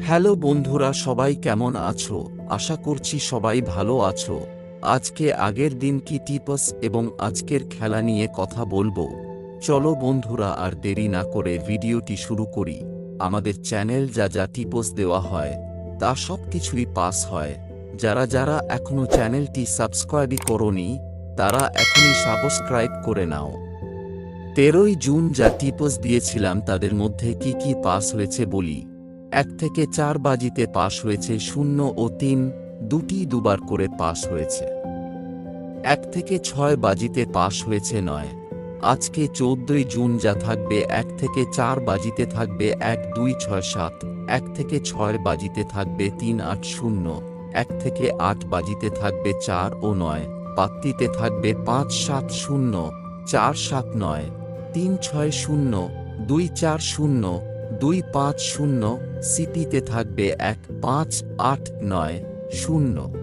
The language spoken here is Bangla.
হ্যালো বন্ধুরা, সবাই কেমন আছো? আশা করছি সবাই ভালো আছো। আজকে আগের দিন কি টিপস এবং আজকের খেলা নিয়ে কথা বলবো। চলো বন্ধুরা, আর দেরি না করে ভিডিওটি শুরু করি। আমাদের চ্যানেল যা যা টিপস দেওয়া হয় তা সব কিছুই পাস হয়। যারা যারা এখনো চ্যানেলটি সাবস্ক্রাইবই করোনি তারা এখনই সাবস্ক্রাইব করে নাও। 13ই জুন যা টিপস দিয়েছিলাম তাদের মধ্যে কি কি পাস হয়েছে বলি। 1 থেকে 4 বাজিতে পাস হয়েছে 0 ও 3, দুটি দুবার করে পাস হয়েছে। 1 থেকে 6 বাজিতে পাস হয়েছে 9। আজকে 14ই জুন যা থাকবে 1 থেকে 4 বাজিতে থাকবে 1 2 6 7, 1 থেকে 6 বাজিতে থাকবে 3 8 0, 1 থেকে 8 বাজিতে থাকবে 4 ও 9, পাত্তিতে থাকবে 5 7 0, 4 7 9, 3 6 0, 2 4 0, 2 5 0, সিপিতে থাকবে 1 5 8 9 0।